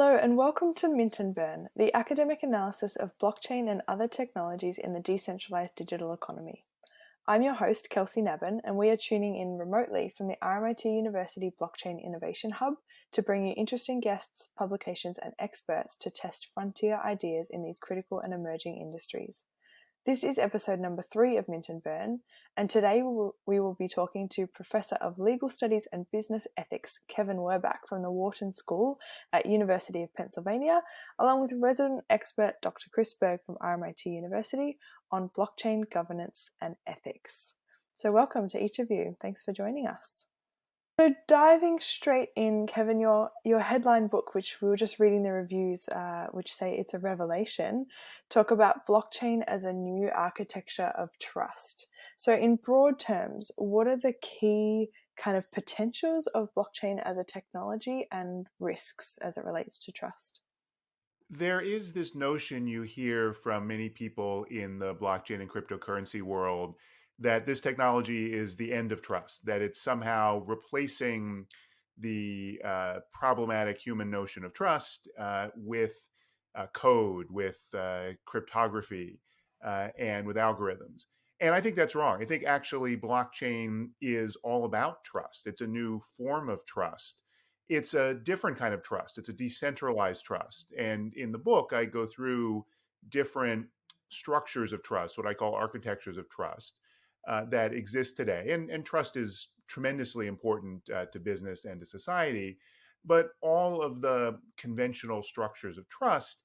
Hello and welcome to Mint and Burn, the academic analysis of blockchain and other technologies in the decentralized digital economy. I'm your host, Kelsey Nabin, and we are tuning in remotely from the RMIT University Blockchain Innovation Hub to bring you interesting guests, publications, and experts to test frontier ideas in these critical and emerging industries. This is episode number 3 of Mint and Burn, and today we will be talking to Professor of Legal Studies and Business Ethics, Kevin Werbach from the Wharton School at University of Pennsylvania, along with resident expert Dr. Chris Berg from RMIT University on blockchain governance and ethics. So welcome to each of you. Thanks for joining us. So diving straight in, Kevin, your headline book, which we were just reading the reviews, which say it's a revelation, talk about blockchain as a new architecture of trust. So in broad terms, what are the key kind of potentials of blockchain as a technology and risks as it relates to trust? There is this notion you hear from many people in the blockchain and cryptocurrency world that this technology is the end of trust, that it's somehow replacing the problematic human notion of trust with code, with cryptography, and with algorithms. And I think that's wrong. I think actually blockchain is all about trust. It's a new form of trust. It's a different kind of trust. It's a decentralized trust. And in the book, I go through different structures of trust, what I call architectures of trust, that exist today. And trust is tremendously important to business and to society. But all of the conventional structures of trust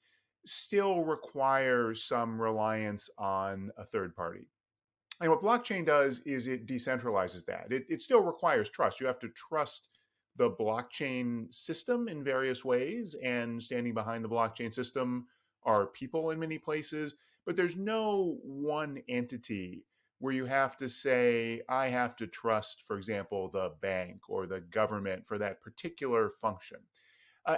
still require some reliance on a third party. And what blockchain does is it decentralizes that. It still requires trust. You have to trust the blockchain system in various ways, and standing behind the blockchain system are people in many places, but there's no one entity where you have to say, I have to trust, for example, the bank or the government for that particular function.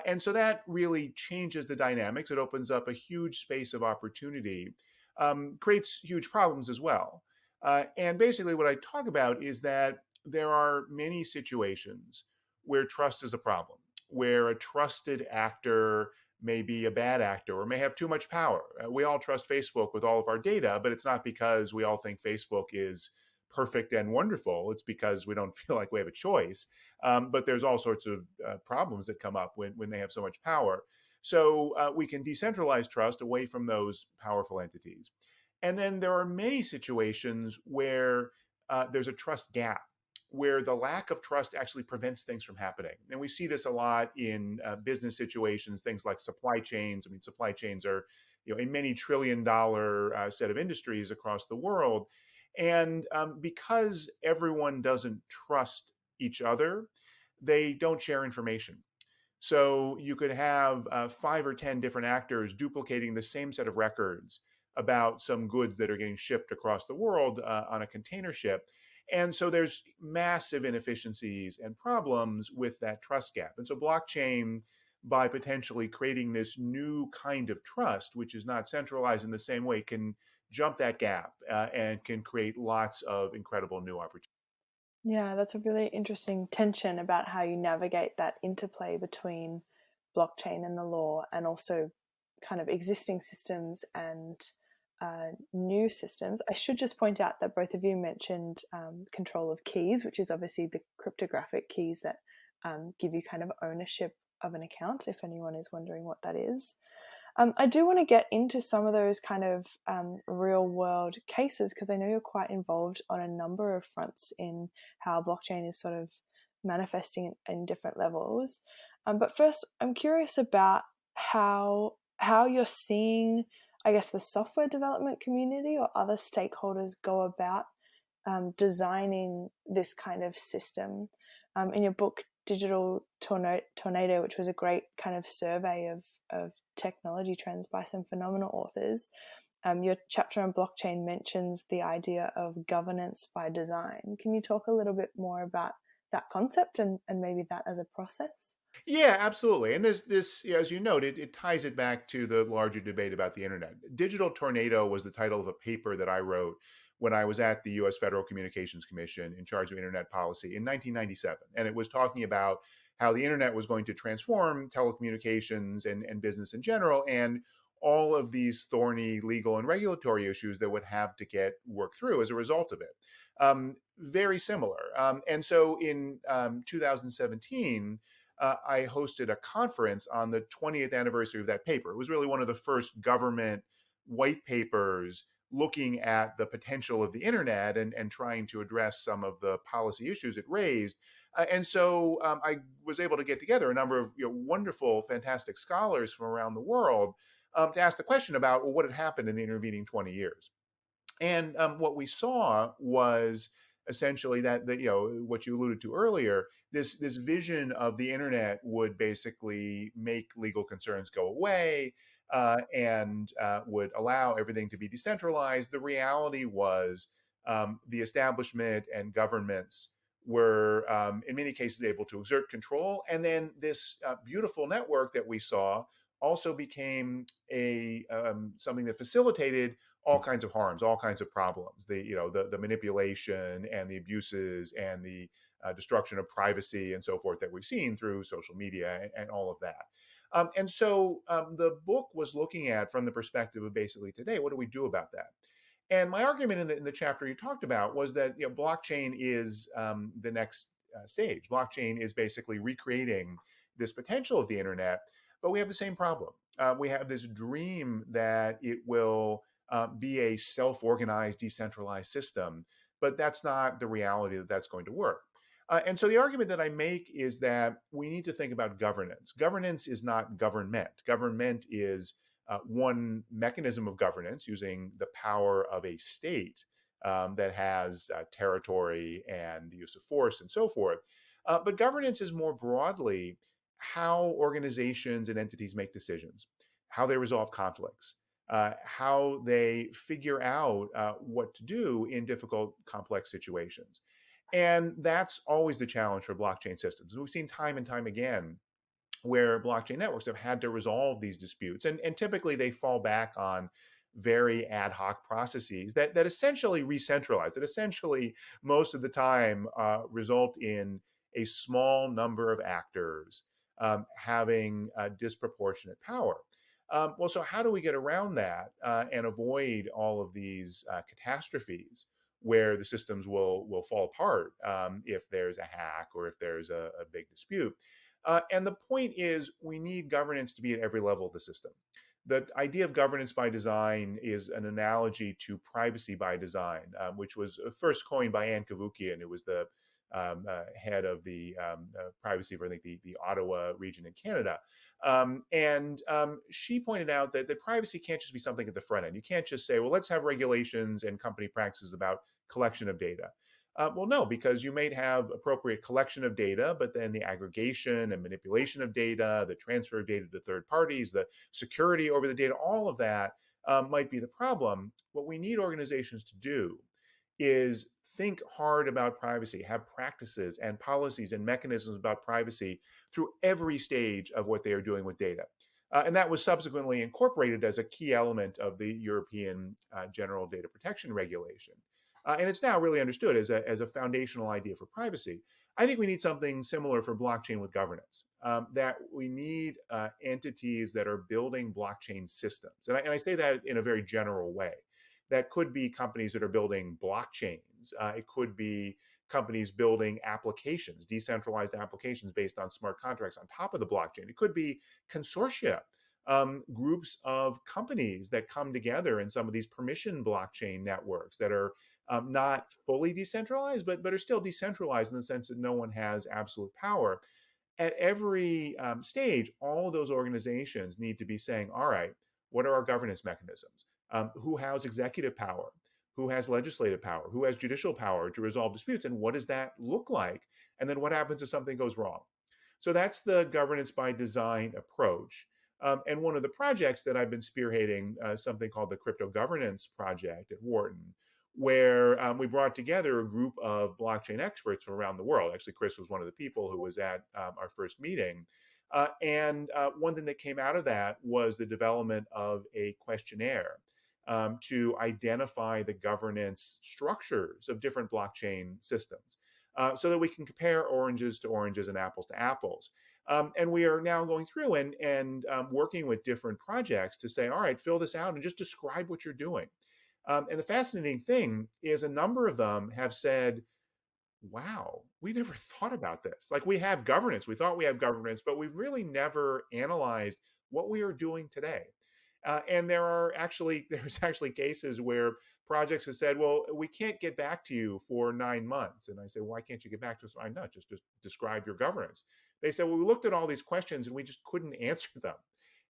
And so that really changes the dynamics. It opens up a huge space of opportunity, creates huge problems as well. And basically, what I talk about is that there are many situations where trust is a problem, where a trusted actor may be a bad actor or may have too much power. We all trust Facebook with all of our data, but it's not because we all think Facebook is perfect and wonderful. It's because we don't feel like we have a choice. But there's all sorts of problems that come up when they have so much power. So we can decentralize trust away from those powerful entities. And then there are many situations where there's a trust gap, where the lack of trust actually prevents things from happening. And we see this a lot in business situations, things like supply chains. I mean, supply chains are, a many trillion-dollar set of industries across the world. And because everyone doesn't trust each other, they don't share information. So you could have 5 or 10 different actors duplicating the same set of records about some goods that are getting shipped across the world on a container ship. And so there's massive inefficiencies and problems with that trust gap. And so blockchain, by potentially creating this new kind of trust, which is not centralized in the same way, can jump that gap and can create lots of incredible new opportunities. Yeah, that's a really interesting tension about how you navigate that interplay between blockchain and the law, and also kind of existing systems and new systems. I should just point out that both of you mentioned control of keys, which is obviously the cryptographic keys that give you kind of ownership of an account, if anyone is wondering what that is. I do want to get into some of those kind of real world cases, because I know you're quite involved on a number of fronts in how blockchain is sort of manifesting in different levels. But first, I'm curious about how you're seeing, I guess, the software development community or other stakeholders go about designing this kind of system. In your book, Digital Tornado, which was a great kind of survey of technology trends by some phenomenal authors, your chapter on blockchain mentions the idea of governance by design. Can you talk a little bit more about that concept and maybe that as a process? Yeah, absolutely. And this, as you noted, it ties it back to the larger debate about the internet. Digital Tornado was the title of a paper that I wrote when I was at the US Federal Communications Commission in charge of internet policy in 1997. And it was talking about how the internet was going to transform telecommunications and business in general, and all of these thorny legal and regulatory issues that would have to get worked through as a result of it. Very similar. And so in 2017, I hosted a conference on the 20th anniversary of that paper. It was really one of the first government white papers looking at the potential of the internet and trying to address some of the policy issues it raised. And so I was able to get together a number of wonderful, fantastic scholars from around the world to ask the question about, well, what had happened in the intervening 20 years. And what we saw was essentially that what you alluded to earlier, this vision of the internet would basically make legal concerns go away and would allow everything to be decentralized. The reality was the establishment and governments were in many cases able to exert control, and then this beautiful network that we saw also became a something that facilitated all kinds of harms, all kinds of problems, the manipulation and the abuses and the destruction of privacy and so forth that we've seen through social media and all of that. And so the book was looking at from the perspective of basically today, what do we do about that? And my argument in the chapter you talked about was that blockchain is the next stage. Blockchain is basically recreating this potential of the internet, but we have the same problem. We have this dream that it will be a self-organized, decentralized system, but that's not the reality that that's going to work. And so the argument that I make is that we need to think about governance. Governance is not government. Government is one mechanism of governance using the power of a state that has territory and the use of force and so forth. But governance is more broadly how organizations and entities make decisions, how they resolve conflicts, how they figure out what to do in difficult, complex situations. And that's always the challenge for blockchain systems. We've seen time and time again where blockchain networks have had to resolve these disputes. And typically they fall back on very ad hoc processes that essentially re-centralize, that essentially most of the time result in a small number of actors having disproportionate power. Well, so how do we get around that and avoid all of these catastrophes where the systems will fall apart if there's a hack or if there's a big dispute? And the point is, we need governance to be at every level of the system. The idea of governance by design is an analogy to privacy by design, which was first coined by Ann Cavoukian, who was the head of the privacy for, I think, the Ottawa region in Canada. She pointed out that privacy can't just be something at the front end. You can't just say, well, let's have regulations and company practices about collection of data. Well, no, because you may have appropriate collection of data, but then the aggregation and manipulation of data, the transfer of data to third parties, the security over the data, all of that might be the problem. What we need organizations to do is think hard about privacy, have practices and policies and mechanisms about privacy through every stage of what they are doing with data. And that was subsequently incorporated as a key element of the European General Data Protection Regulation. And it's now really understood as a foundational idea for privacy. I think we need something similar for blockchain with governance, that we need entities that are building blockchain systems. And I say that in a very general way. That could be companies that are building blockchains. It could be companies building applications, decentralized applications based on smart contracts on top of the blockchain. It could be consortia, groups of companies that come together in some of these permission blockchain networks that are not fully decentralized, but are still decentralized in the sense that no one has absolute power. At every stage, all of those organizations need to be saying, all right, what are our governance mechanisms? Who has executive power? Who has legislative power? Who has judicial power to resolve disputes? And what does that look like? And then what happens if something goes wrong? So that's the governance by design approach. And one of the projects that I've been spearheading, something called the Crypto Governance Project at Wharton, where we brought together a group of blockchain experts from around the world. Actually, Chris was one of the people who was at our first meeting. And one thing that came out of that was the development of a questionnaire to identify the governance structures of different blockchain systems. so that we can compare oranges to oranges and apples to apples. And we are now going through and working with different projects to say, all right, fill this out and just describe what you're doing. And the fascinating thing is a number of them have said, wow, we never thought about this. Like, we have governance. We thought we have governance, but we've really never analyzed what we are doing today. And there's actually cases where projects have said, well, we can't get back to you for 9 months. And I say, why can't you get back to us? Why not? Just describe your governance. They said, well, we looked at all these questions and we just couldn't answer them.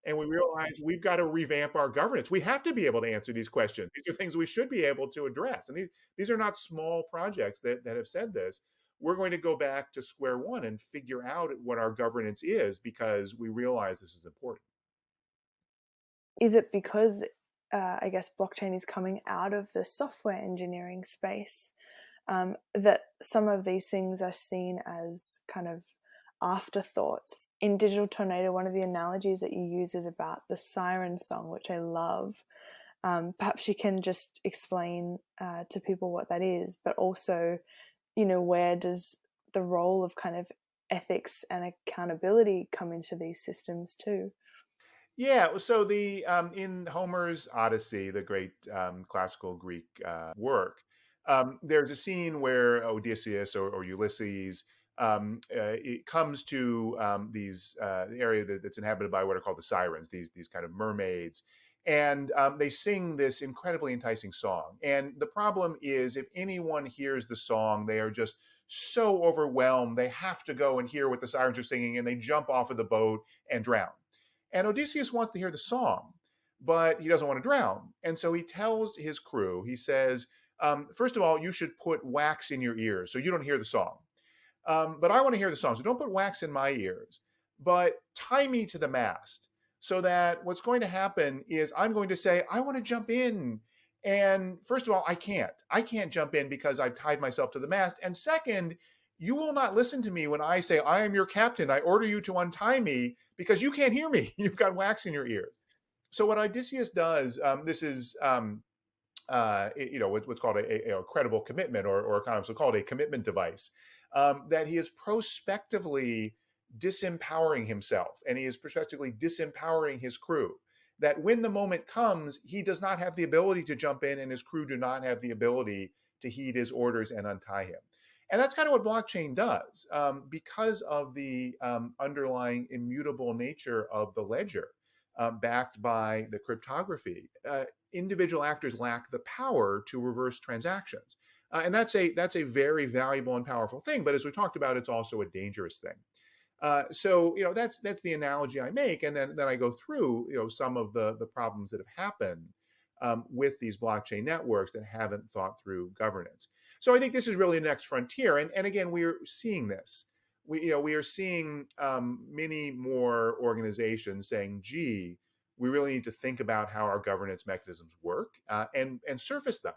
And we realized we've got to revamp our governance. We have to be able to answer these questions. These are things we should be able to address. And these are not small projects that have said this. We're going to go back to square one and figure out what our governance is, because we realize this is important. Is it because I guess blockchain is coming out of the software engineering space that some of these things are seen as kind of afterthoughts? In Digital Tornado, one of the analogies that you use is about the siren song, which I love. Perhaps you can just explain to people what that is, but also, where does the role of kind of ethics and accountability come into these systems too? Yeah, so in Homer's Odyssey, the great classical Greek work, there's a scene where Odysseus or Ulysses, it comes to the area that's inhabited by what are called the sirens, these kind of mermaids, and they sing this incredibly enticing song. And the problem is, if anyone hears the song, they are just so overwhelmed. They have to go and hear what the sirens are singing, and they jump off of the boat and drown. And Odysseus wants to hear the song, but he doesn't want to drown. And so he tells his crew, he says, first of all, you should put wax in your ears so you don't hear the song. But I want to hear the song, so don't put wax in my ears, but tie me to the mast, so that what's going to happen is I'm going to say, I want to jump in. And first of all, I can't jump in because I've tied myself to the mast. And second, you will not listen to me when I say, I am your captain. I order you to untie me, because you can't hear me. You've got wax in your ears. So what Odysseus does, this is what's called a credible commitment, or kind of so-called a commitment device, that he is prospectively disempowering himself, and he is prospectively disempowering his crew, that when the moment comes, he does not have the ability to jump in, and his crew do not have the ability to heed his orders and untie him. And that's kind of what blockchain does, because of the underlying immutable nature of the ledger, backed by the cryptography. Individual actors lack the power to reverse transactions. And that's a very valuable and powerful thing. But as we talked about, it's also a dangerous thing. So that's the analogy I make, and then I go through some of the problems that have happened with these blockchain networks that haven't thought through governance. So I think this is really the next frontier, and again, we're seeing this. We are seeing many more organizations saying, "Gee, we really need to think about how our governance mechanisms work and surface them."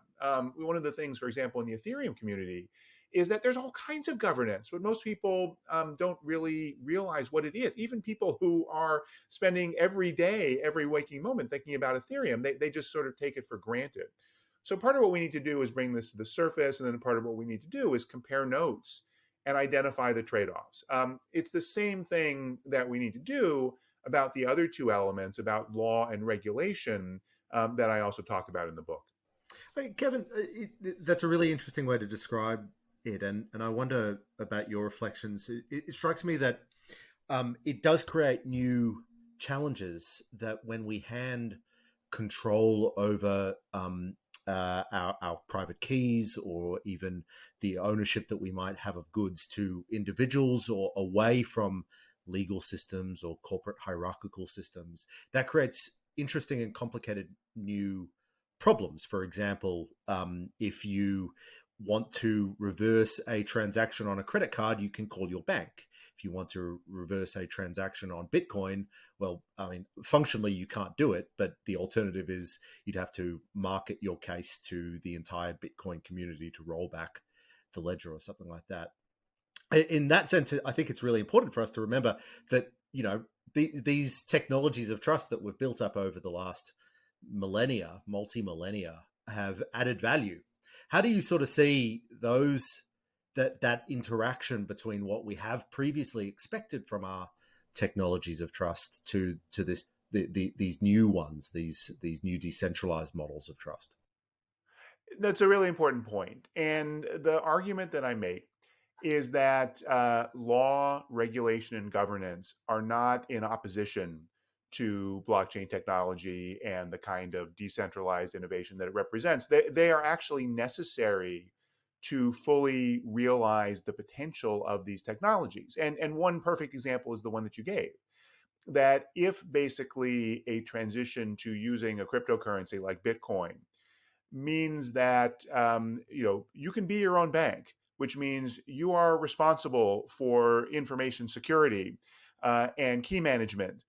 One of the things, for example, in the Ethereum community, is that there's all kinds of governance, but most people don't really realize what it is. Even people who are spending every day, every waking moment thinking about Ethereum, they just sort of take it for granted. So part of what we need to do is bring this to the surface, and then part of what we need to do is compare notes and identify the trade-offs. It's the same thing that we need to do about the other two elements, about law and regulation, that I also talk about in the book. Hey, Kevin, that's a really interesting way to describe it, and I wonder about your reflections. It strikes me that it does create new challenges, that when we hand control over our private keys, or even the ownership that we might have of goods, to individuals or away from legal systems or corporate hierarchical systems, that creates interesting and complicated new problems. For example, if you want to reverse a transaction on a credit card, you can call your bank. If you want to reverse a transaction on Bitcoin, well, I mean, functionally you can't do it, but the alternative is you'd have to market your case to the entire Bitcoin community to roll back the ledger or something like that. In that sense, I think it's really important for us to remember that, these technologies of trust that we've built up over the last millennia, multi-millennia, have added value. How do you sort of see that interaction between what we have previously expected from our technologies of trust to these new ones, these new decentralized models of trust. That's a really important point. And the argument that I make is that law, regulation, and governance are not in opposition to blockchain technology and the kind of decentralized innovation that it represents. They are actually necessary to fully realize the potential of these technologies. And one perfect example is the one that you gave, that if basically a transition to using a cryptocurrency like Bitcoin means that you can be your own bank, which means you are responsible for information security and key management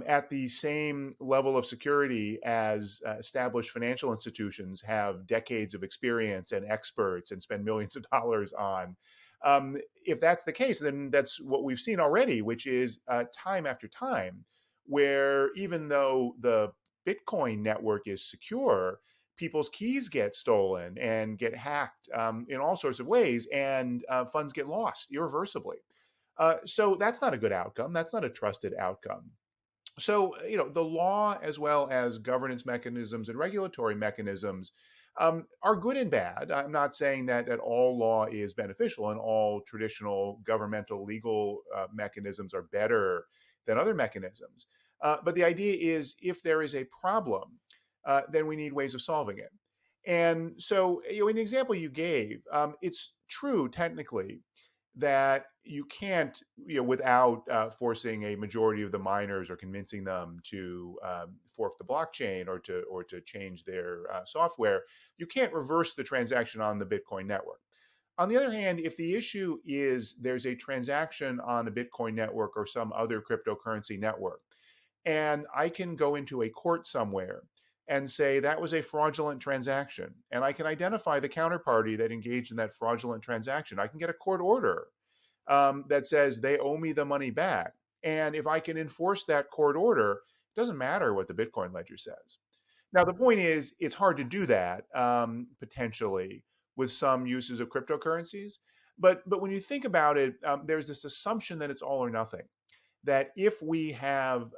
at the same level of security as established financial institutions have decades of experience and experts and spend millions of dollars on. If that's the case, then that's what we've seen already, which is time after time, where even though the Bitcoin network is secure, people's keys get stolen and get hacked in all sorts of ways, and funds get lost irreversibly. So that's not a good outcome. That's not a trusted outcome. So, the law as well as governance mechanisms and regulatory mechanisms are good and bad. I'm not saying that all law is beneficial and all traditional governmental legal mechanisms are better than other mechanisms. But the idea is if there is a problem, then we need ways of solving it. And so, in the example you gave, it's true technically that you can't, without forcing a majority of the miners or convincing them to fork the blockchain or to change their software, you can't reverse the transaction on the Bitcoin network. On the other hand, if the issue is there's a transaction on the Bitcoin network or some other cryptocurrency network, and I can go into a court somewhere and say that was a fraudulent transaction, and I can identify the counterparty that engaged in that fraudulent transaction. I can get a court order that says they owe me the money back. And if I can enforce that court order, it doesn't matter what the Bitcoin ledger says. Now, the point is, it's hard to do that potentially with some uses of cryptocurrencies. But when you think about it, there's this assumption that it's all or nothing, that if we have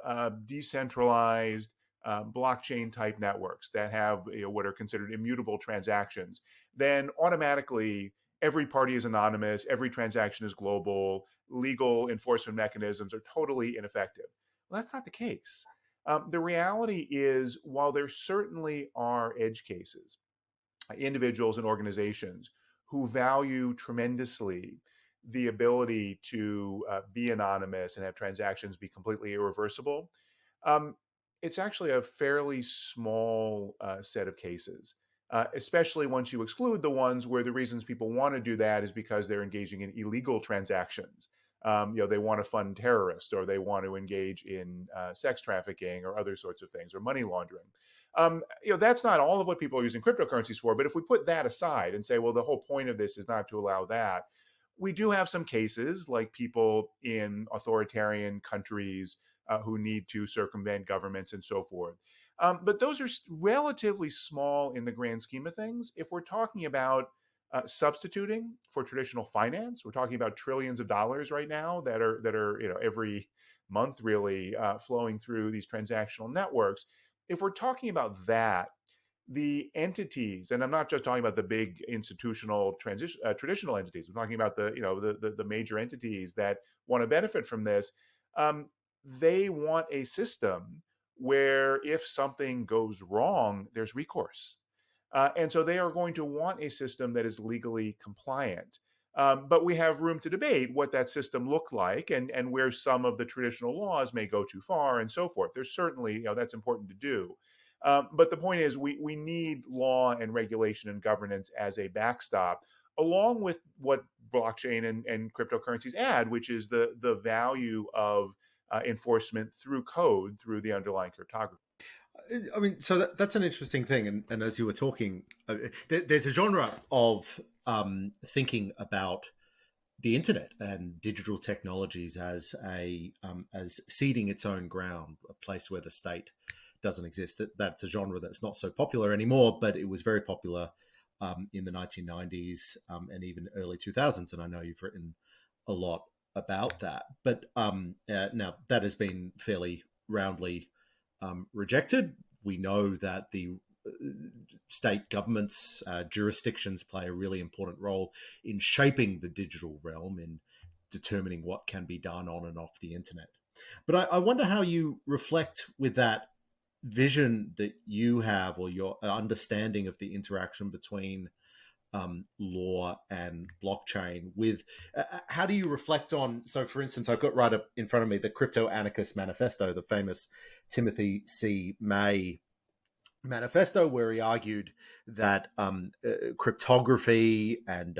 decentralized blockchain type networks that have what are considered immutable transactions, then automatically every party is anonymous, every transaction is global, legal enforcement mechanisms are totally ineffective. Well, that's not the case. The reality is, while there certainly are edge cases, individuals and organizations who value tremendously the ability to be anonymous and have transactions be completely irreversible, it's actually a fairly small set of cases, especially once you exclude the ones where the reasons people want to do that is because they're engaging in illegal transactions. They want to fund terrorists, or they want to engage in sex trafficking or other sorts of things, or money laundering. That's not all of what people are using cryptocurrencies for. But if we put that aside and say, well, the whole point of this is not to allow that, we do have some cases like people in authoritarian countries who need to circumvent governments and so forth. But those are relatively small in the grand scheme of things. If we're talking about substituting for traditional finance, we're talking about trillions of dollars right now that are every month really flowing through these transactional networks. If we're talking about that, the entities, and I'm not just talking about the big institutional traditional entities. We're talking about the major entities that want to benefit from this. They want a system where if something goes wrong, there's recourse. And so they are going to want a system that is legally compliant. But we have room to debate what that system looked like and where some of the traditional laws may go too far and so forth. There's certainly, that's important to do. But the point is we need law and regulation and governance as a backstop, along with what blockchain and cryptocurrencies add, which is the value of enforcement through code, through the underlying cryptography. I mean, so that's an interesting thing. And as you were talking, there's a genre of thinking about the internet and digital technologies as as ceding its own ground, a place where the state doesn't exist. That's a genre that's not so popular anymore, but it was very popular in the 1990s and even early 2000s. And I know you've written a lot about that. But now that has been fairly roundly rejected. We know that the state governments, jurisdictions play a really important role in shaping the digital realm, in determining what can be done on and off the internet. But I wonder how you reflect with that vision that you have, or your understanding of the interaction between law and blockchain. With how do you reflect on? So, for instance, I've got right up in front of me the Crypto Anarchist Manifesto, the famous Timothy C. May manifesto, where he argued that cryptography and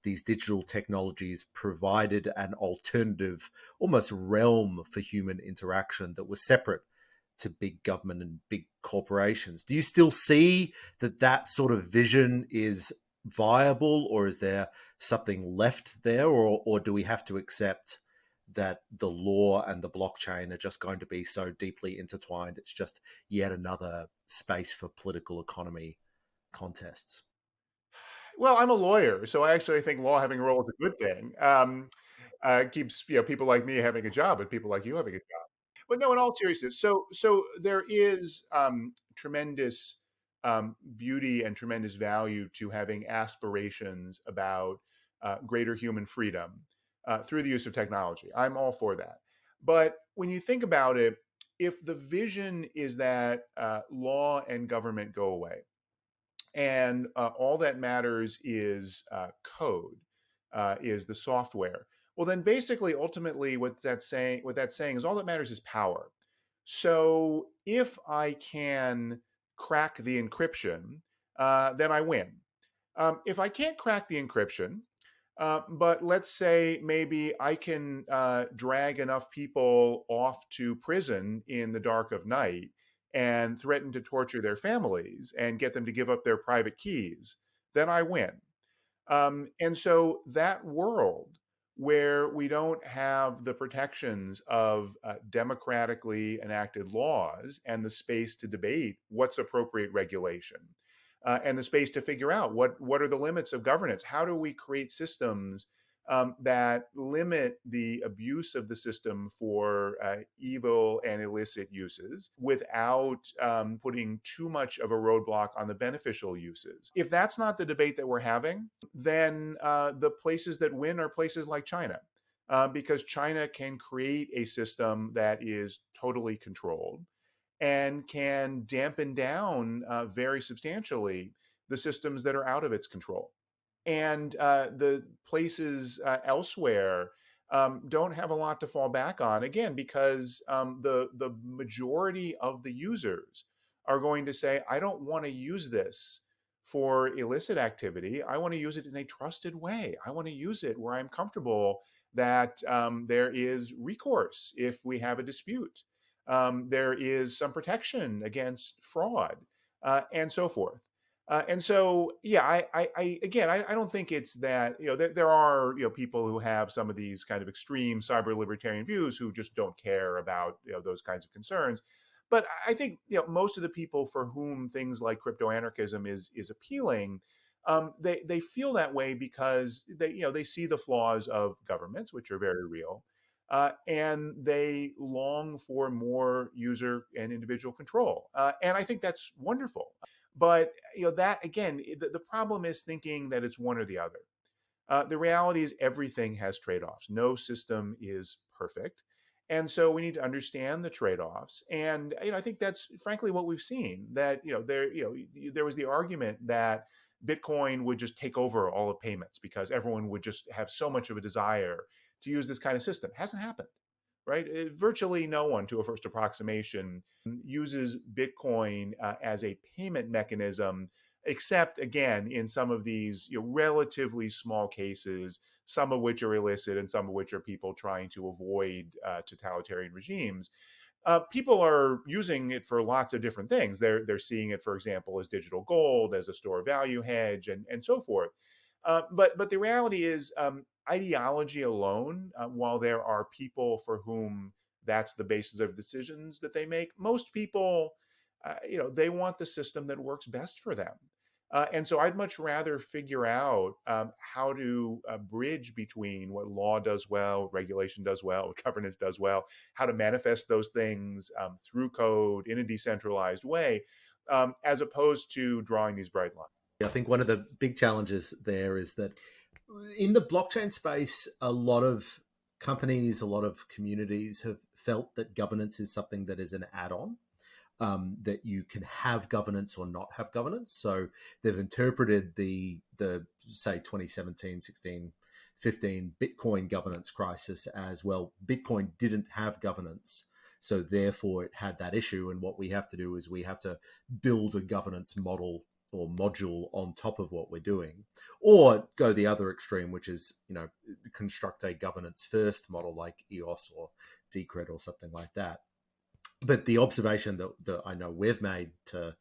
these digital technologies provided an alternative, almost realm for human interaction that was separate to big government and big corporations. Do you still see that that sort of vision is viable, or is there something left there, or do we have to accept that the law and the blockchain are just going to be so deeply intertwined? It's just yet another space for political economy contests. Well, I'm a lawyer, so I actually think law having a role is a good thing. Keeps people like me having a job and people like you having a job. But no, in all seriousness, so there is tremendous beauty and tremendous value to having aspirations about greater human freedom through the use of technology. I'm all for that. But when you think about it, if the vision is that law and government go away, and all that matters is code, is the software. Well, then basically, ultimately, what that's saying is all that matters is power. So if I can crack the encryption, then I win. If I can't crack the encryption, but let's say maybe I can drag enough people off to prison in the dark of night and threaten to torture their families and get them to give up their private keys, then I win. And so that world where we don't have the protections of democratically enacted laws and the space to debate what's appropriate regulation, and the space to figure out what are the limits of governance. How do we create systems that limit the abuse of the system for evil and illicit uses without putting too much of a roadblock on the beneficial uses? If that's not the debate that we're having, then the places that win are places like China. Because China can create a system that is totally controlled and can dampen down very substantially the systems that are out of its control. And the places elsewhere don't have a lot to fall back on, again, because the majority of the users are going to say, I don't want to use this for illicit activity. I want to use it in a trusted way. I want to use it where I'm comfortable that there is recourse if we have a dispute. There is some protection against fraud, and so forth. And so, yeah, I don't think it's that, there are, people who have some of these kind of extreme cyber libertarian views who just don't care about, those kinds of concerns. But I think, most of the people for whom things like crypto anarchism is appealing, they feel that way because they see the flaws of governments, which are very real. And they long for more user and individual control. And I think that's wonderful. But that again, the problem is thinking that it's one or the other. The reality is everything has trade-offs. No system is perfect. And so we need to understand the trade-offs. And I think that's frankly what we've seen. That there was the argument that Bitcoin would just take over all of payments because everyone would just have so much of a desire to use this kind of system. It hasn't happened, right? Virtually no one, to a first approximation, uses Bitcoin as a payment mechanism, except again in some of these relatively small cases, some of which are illicit and some of which are people trying to avoid totalitarian regimes. People are using it for lots of different things. They're seeing it, for example, as digital gold, as a store value hedge, and so forth. But the reality is, ideology alone, while there are people for whom that's the basis of decisions that they make, most people, they want the system that works best for them. And so I'd much rather figure out how to bridge between what law does well, regulation does well, what governance does well, how to manifest those things through code in a decentralized way, as opposed to drawing these bright lines. I think one of the big challenges there is that in the blockchain space, a lot of companies, a lot of communities have felt that governance is something that is an add-on, that you can have governance or not have governance. So they've interpreted the say 2017, 16, 15 Bitcoin governance crisis as, well, Bitcoin didn't have governance, so therefore it had that issue. And what we have to do is we have to build a governance model or module on top of what we're doing, or go the other extreme, which is, construct a governance first model like EOS or Decred or something like that. But the observation that I know we've made to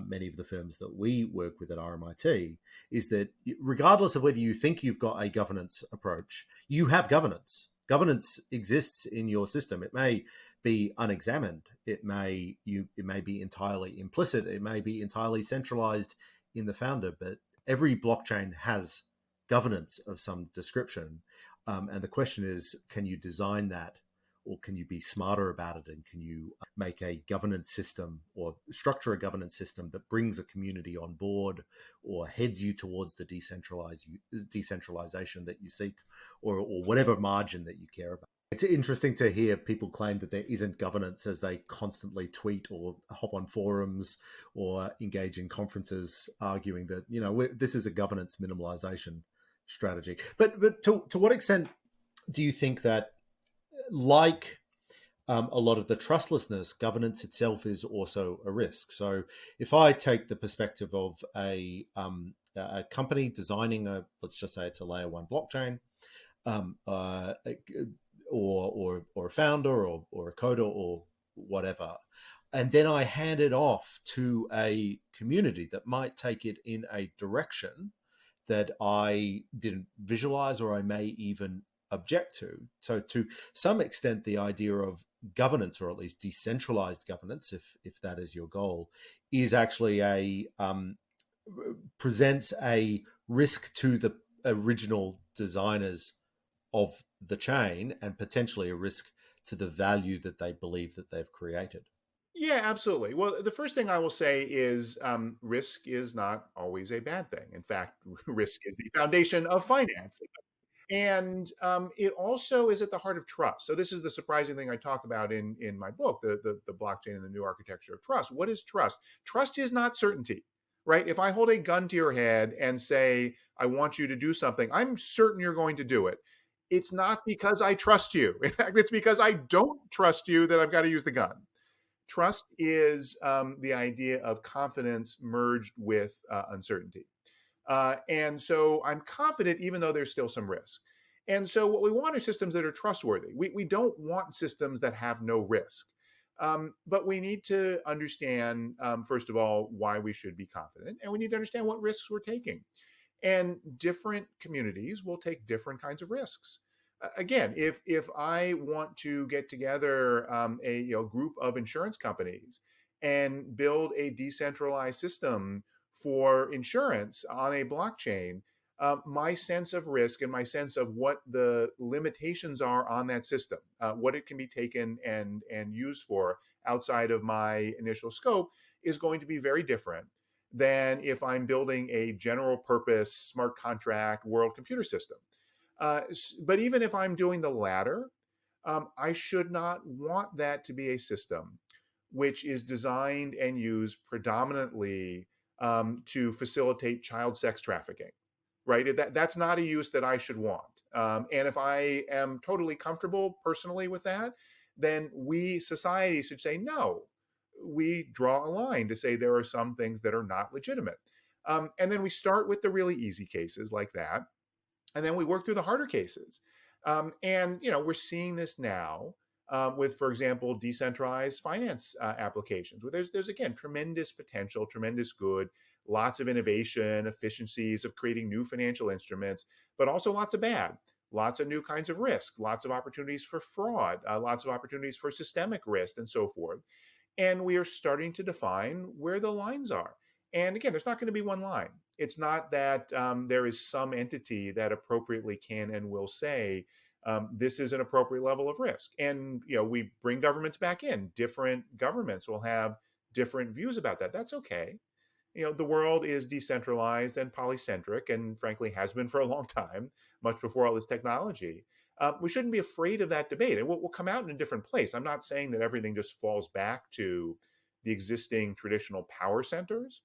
many of the firms that we work with at RMIT is that regardless of whether you think you've got a governance approach, you have governance. Governance exists in your system. It may be unexamined. It may be entirely implicit. It may be entirely centralized in the founder. But every blockchain has governance of some description, and the question is, can you design that? Or can you be smarter about it? And can you make a governance system or structure a governance system that brings a community on board or heads you towards the decentralization that you seek, or whatever margin that you care about? It's interesting to hear people claim that there isn't governance as they constantly tweet or hop on forums or engage in conferences arguing that, this is a governance minimalization strategy. But to what extent do you think that, like a lot of the trustlessness, governance itself is also a risk? So if I take the perspective of a company designing let's just say it's a layer one blockchain, or a founder or a coder or whatever, and then I hand it off to a community that might take it in a direction that I didn't visualize or I may even object to. So to some extent, the idea of governance, or at least decentralized governance, if that is your goal, is actually presents a risk to the original designers of the chain, and potentially a risk to the value that they believe that they've created. Yeah, absolutely. Well, the first thing I will say is risk is not always a bad thing. In fact, risk is the foundation of finance. And it also is at the heart of trust. So this is the surprising thing I talk about in my book, the blockchain and the new architecture of trust. What is trust? Trust is not certainty, right? If I hold a gun to your head and say, I want you to do something, I'm certain you're going to do it. It's not because I trust you. In fact, it's because I don't trust you that I've got to use the gun. Trust is the idea of confidence merged with uncertainty. And so I'm confident, even though there's still some risk. And so what we want are systems that are trustworthy. We don't want systems that have no risk. But we need to understand, first of all, why we should be confident. And we need to understand what risks we're taking. And different communities will take different kinds of risks. Again, if I want to get together a group of insurance companies and build a decentralized system for insurance on a blockchain, my sense of risk and my sense of what the limitations are on that system, what it can be taken and used for outside of my initial scope, is going to be very different than if I'm building a general purpose smart contract world computer system. But even if I'm doing the latter, I should not want that to be a system which is designed and used predominantly to facilitate child sex trafficking, right? That's not a use that I should want. And if I am totally comfortable personally with that, then we, society, should say, no, we draw a line to say there are some things that are not legitimate. And then we start with the really easy cases like that. And then we work through the harder cases. And, we're seeing this now with, for example, decentralized finance applications, where there's again, tremendous potential, tremendous good, lots of innovation, efficiencies of creating new financial instruments, but also lots of bad, lots of new kinds of risk, lots of opportunities for fraud, lots of opportunities for systemic risk, and so forth. And we are starting to define where the lines are. And again, there's not going to be one line. It's not that there is some entity that appropriately can and will say this is an appropriate level of risk. And we bring governments back in. Different governments will have different views about that. That's okay. The world is decentralized and polycentric, and frankly has been for a long time, much before all this technology. We shouldn't be afraid of that debate, and we'll come out in a different place. I'm not saying that everything just falls back to the existing traditional power centers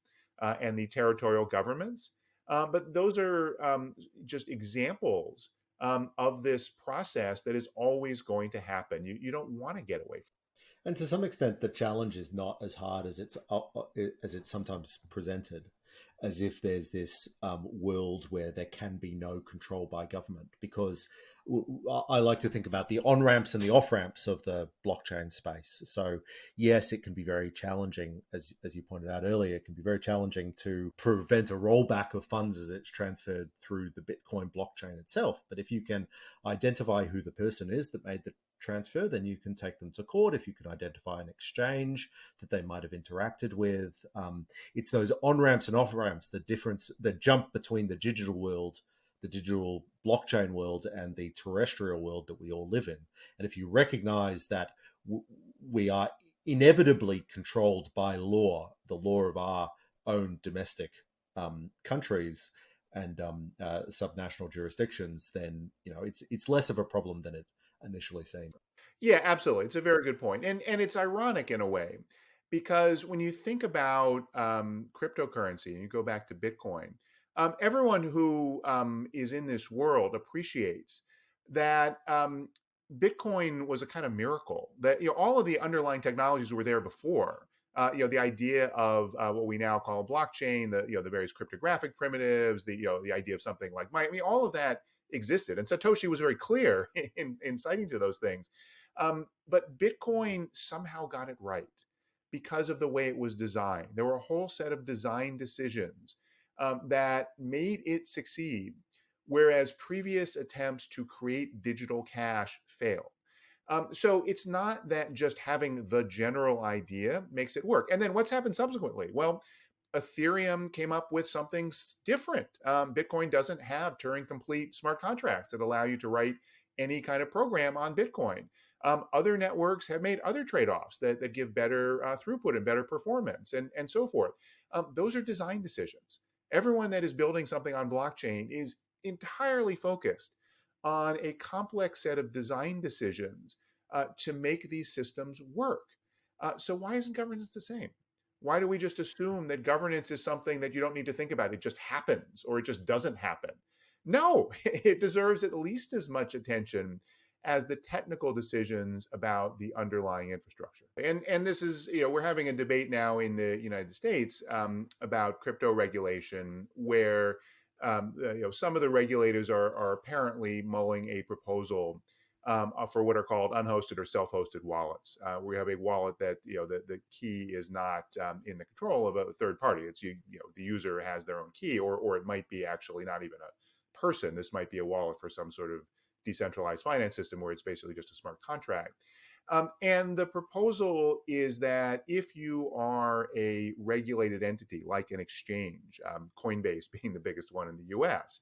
and the territorial governments, but those are just examples of this process that is always going to happen. You don't want to get away from. And to some extent, the challenge is not as hard as it's sometimes presented, as if there's this world where there can be no control by government. Because I like to think about the on-ramps and the off-ramps of the blockchain space. So yes, it can be very challenging, as you pointed out earlier, it can be very challenging to prevent a rollback of funds as it's transferred through the Bitcoin blockchain itself. But if you can identify who the person is that made the transfer, then you can take them to court. If you can identify an exchange that they might have interacted with, it's those on-ramps and off-ramps, the difference, the jump between the digital world, the digital blockchain world, and the terrestrial world that we all live in. And if you recognize that we are inevitably controlled by law, the law of our own domestic countries and subnational jurisdictions, then it's less of a problem than it initially saying. Yeah, absolutely. It's a very good point. And it's ironic in a way, because when you think about cryptocurrency and you go back to Bitcoin, everyone who is in this world appreciates that Bitcoin was a kind of miracle, that all of the underlying technologies were there before. The idea of what we now call blockchain, the various cryptographic primitives, the idea of something like all of that existed, and Satoshi was very clear in citing to those things. But Bitcoin somehow got it right because of the way it was designed. There were a whole set of design decisions that made it succeed, whereas previous attempts to create digital cash failed. So it's not that just having the general idea makes it work. And then what's happened subsequently? Well, Ethereum came up with something different. Bitcoin doesn't have Turing-complete smart contracts that allow you to write any kind of program on Bitcoin. Other networks have made other trade-offs that give better throughput and better performance and so forth. Those are design decisions. Everyone that is building something on blockchain is entirely focused on a complex set of design decisions to make these systems work. So why isn't governance the same? Why do we just assume that governance is something that you don't need to think about? It just happens, or it just doesn't happen. No, it deserves at least as much attention as the technical decisions about the underlying infrastructure. And this is, we're having a debate now in the United States about crypto regulation, where some of the regulators are apparently mulling a proposal for what are called unhosted or self-hosted wallets. We have a wallet that the key is not in the control of a third party. It's the user has their own key, or it might be actually not even a person. This might be a wallet for some sort of decentralized finance system where it's basically just a smart contract. And the proposal is that if you are a regulated entity like an exchange, Coinbase being the biggest one in the US,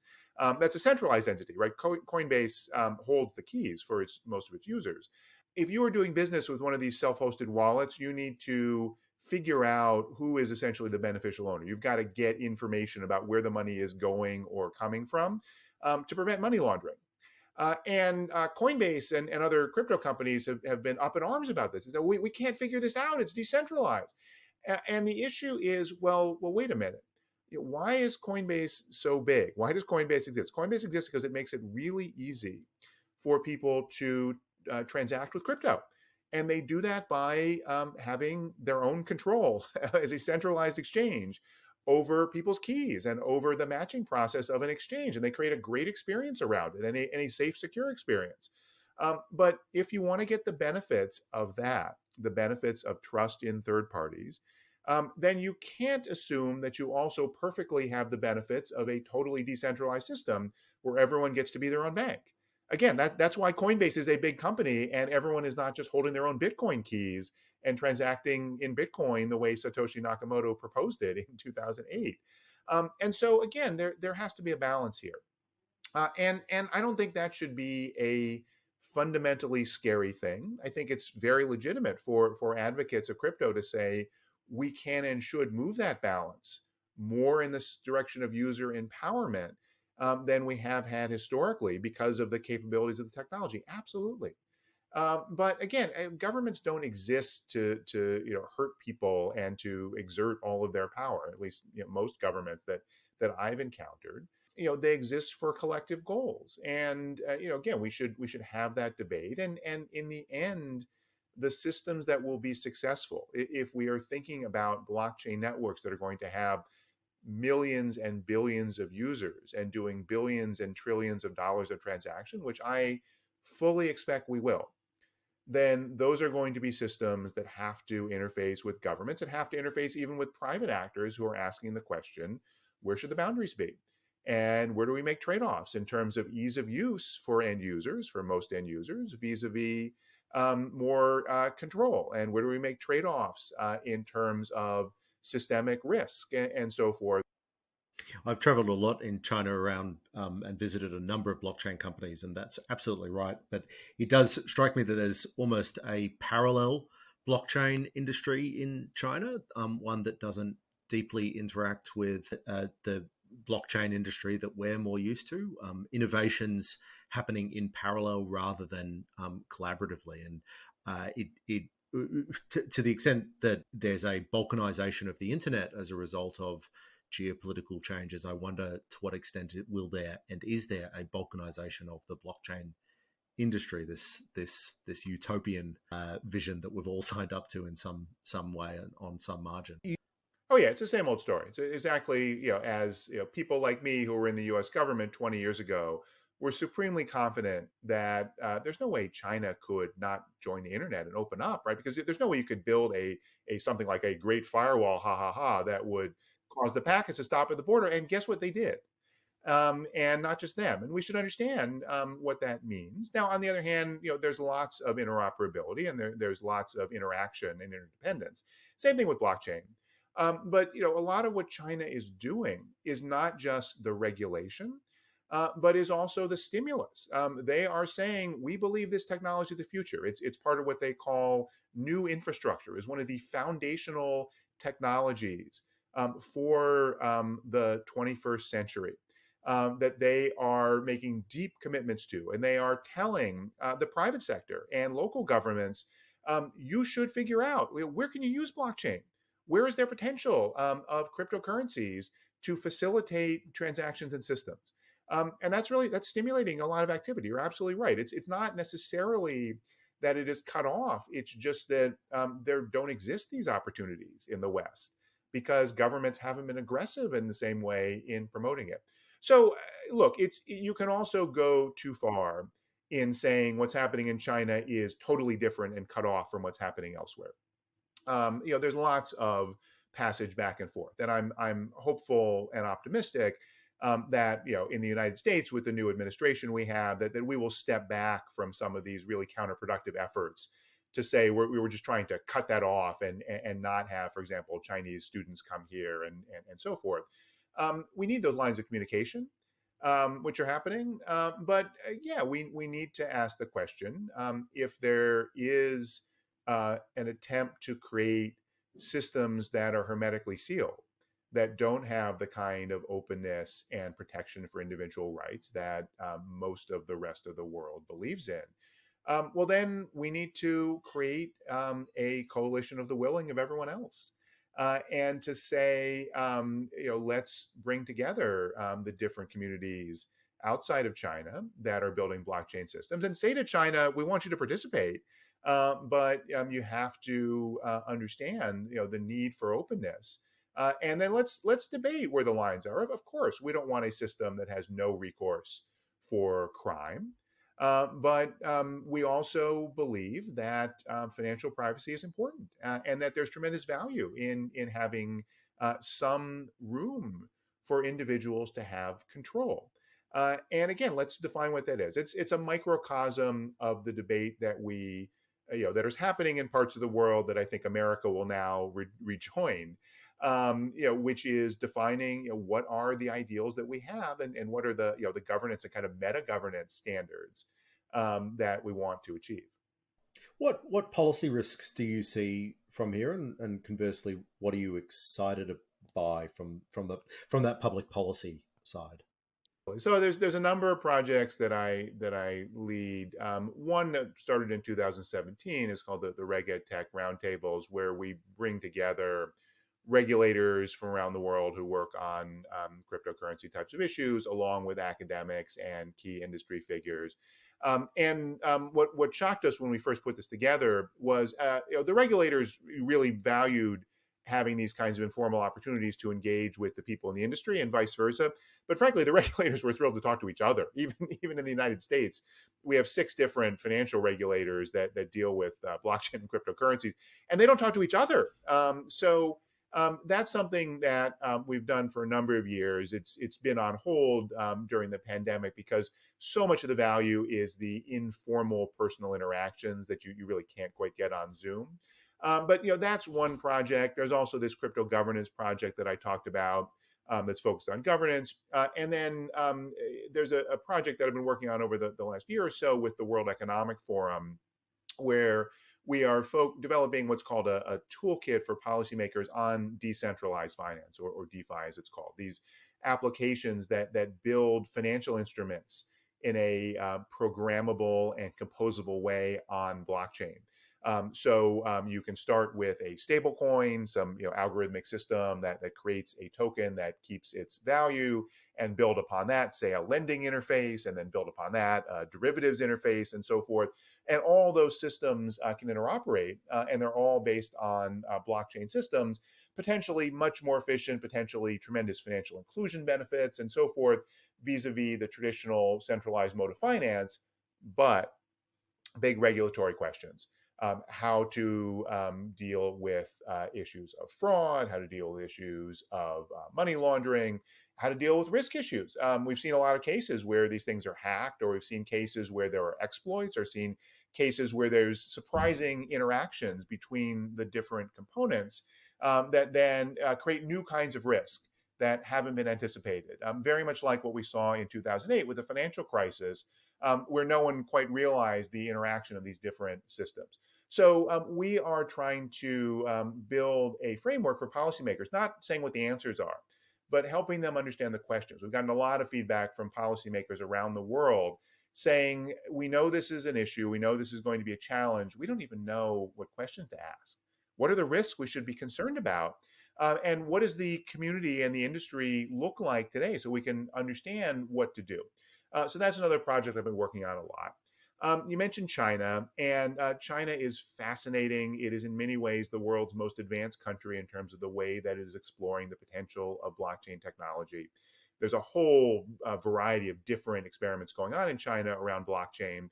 that's a centralized entity, right? Coinbase holds the keys for most of its users. If you are doing business with one of these self-hosted wallets, you need to figure out who is essentially the beneficial owner. You've got to get information about where the money is going or coming from to prevent money laundering. And Coinbase and other crypto companies have been up in arms about this. We can't figure this out. It's decentralized. And the issue is, well, wait a minute. Why is Coinbase so big? Why does Coinbase exist? Coinbase exists because it makes it really easy for people to transact with crypto. And they do that by having their own control as a centralized exchange over people's keys and over the matching process of an exchange. And they create a great experience around it, and a safe, secure experience. But if you want to get the benefits of that, the benefits of trust in third parties, then you can't assume that you also perfectly have the benefits of a totally decentralized system where everyone gets to be their own bank. Again, that's why Coinbase is a big company and everyone is not just holding their own Bitcoin keys and transacting in Bitcoin the way Satoshi Nakamoto proposed it in 2008. And so again, there has to be a balance here. And I don't think that should be a fundamentally scary thing. I think it's very legitimate for advocates of crypto to say we can and should move that balance more in this direction of user empowerment than we have had historically because of the capabilities of the technology. Absolutely. But again, governments don't exist to hurt people and to exert all of their power. At least most governments that I've encountered, they exist for collective goals. And again, we should have that debate. And in the end, the systems that will be successful, if we are thinking about blockchain networks that are going to have millions and billions of users and doing billions and trillions of dollars of transaction, which I fully expect we will, then those are going to be systems that have to interface with governments and have to interface even with private actors who are asking the question, where should the boundaries be? And where do we make trade-offs in terms of ease of use for end users, for most end users, vis-a-vis more control? And where do we make trade-offs in terms of systemic risk and so forth? I've traveled a lot in China around and visited a number of blockchain companies, and that's absolutely right. But it does strike me that there's almost a parallel blockchain industry in China, one that doesn't deeply interact with the blockchain industry that we're more used to. Innovations happening in parallel rather than collaboratively, and to the extent that there's a balkanization of the internet as a result of geopolitical changes, I wonder to what extent will there and is there a balkanization of the blockchain industry, this utopian vision that we've all signed up to in some way and on some margin. Oh yeah, it's the same old story. It's exactly, as people like me who were in the U.S. government 20 years ago were supremely confident that there's no way China could not join the internet and open up, right? Because there's no way you could build a something like a great firewall, that would cause the packets to stop at the border. And guess what they did? And not just them. And we should understand what that means. Now, on the other hand, there's lots of interoperability and there's lots of interaction and interdependence. Same thing with blockchain. But a lot of what China is doing is not just the regulation, but is also the stimulus. They are saying, we believe this technology is the future. It's part of what they call new infrastructure, is one of the foundational technologies for the 21st century that they are making deep commitments to. And they are telling the private sector and local governments, you should figure out, where can you use blockchain? Where is there potential of cryptocurrencies to facilitate transactions and systems? And that's stimulating a lot of activity. You're absolutely right. It's not necessarily that it is cut off. It's just that there don't exist these opportunities in the West because governments haven't been aggressive in the same way in promoting it. So look, you can also go too far in saying what's happening in China is totally different and cut off from what's happening elsewhere. There's lots of passage back and forth, and I'm hopeful and optimistic that in the United States with the new administration we have, that we will step back from some of these really counterproductive efforts to say we were just trying to cut that off and not have, for example, Chinese students come here and so forth. We need those lines of communication, which are happening, but yeah, we need to ask the question if there is an attempt to create systems that are hermetically sealed, that don't have the kind of openness and protection for individual rights that most of the rest of the world believes in. Well, then we need to create a coalition of the willing of everyone else. And to say, let's bring together the different communities outside of China that are building blockchain systems and say to China, we want you to participate. But you have to understand, the need for openness, and then let's debate where the lines are. Of course, we don't want a system that has no recourse for crime, but we also believe that financial privacy is important, and that there's tremendous value in having some room for individuals to have control. And again, let's define what that is. It's a microcosm of the debate that we that is happening in parts of the world that I think America will now rejoin. Which is defining what are the ideals that we have, and what are the governance and kind of meta governance standards that we want to achieve. What policy risks do you see from here, and conversely, what are you excited by from that public policy side? So there's a number of projects that I lead. One that started in 2017 is called the Reg Ed Tech Roundtables, where we bring together regulators from around the world who work on cryptocurrency types of issues, along with academics and key industry figures. What shocked us when we first put this together was the regulators really valued having these kinds of informal opportunities to engage with the people in the industry and vice versa. But frankly, the regulators were thrilled to talk to each other. Even in the United States, we have 6 different financial regulators that deal with blockchain and cryptocurrencies, and they don't talk to each other. That's something that we've done for a number of years. It's been on hold during the pandemic because so much of the value is the informal personal interactions that you really can't quite get on Zoom. But that's one project. There's also this crypto governance project that I talked about that's focused on governance. And then there's a project that I've been working on over the last year or so with the World Economic Forum, where we are developing what's called a toolkit for policymakers on decentralized finance, or DeFi as it's called. These applications that build financial instruments in a programmable and composable way on blockchain. You can start with a stable coin, some algorithmic system that creates a token that keeps its value, and build upon that, say, a lending interface, and then build upon that a derivatives interface, and so forth. And all those systems can interoperate, and they're all based on blockchain systems, potentially much more efficient, potentially tremendous financial inclusion benefits, and so forth, vis-a-vis the traditional centralized mode of finance, but big regulatory questions. How to deal with issues of fraud, how to deal with issues of money laundering, how to deal with risk issues. We've seen a lot of cases where these things are hacked, or we've seen cases where there are exploits, or seen cases where there's surprising interactions between the different components that then create new kinds of risk that haven't been anticipated. Very much like what we saw in 2008 with the financial crisis, where no one quite realized the interaction of these different systems. So we are trying to build a framework for policymakers, not saying what the answers are, but helping them understand the questions. We've gotten a lot of feedback from policymakers around the world saying, we know this is an issue, we know this is going to be a challenge, we don't even know what questions to ask. What are the risks we should be concerned about? And what does the community and the industry look like today, so we can understand what to do? So that's another project I've been working on a lot. You mentioned China, and China is fascinating. It is in many ways the world's most advanced country in terms of the way that it is exploring the potential of blockchain technology. There's a whole variety of different experiments going on in China around blockchain.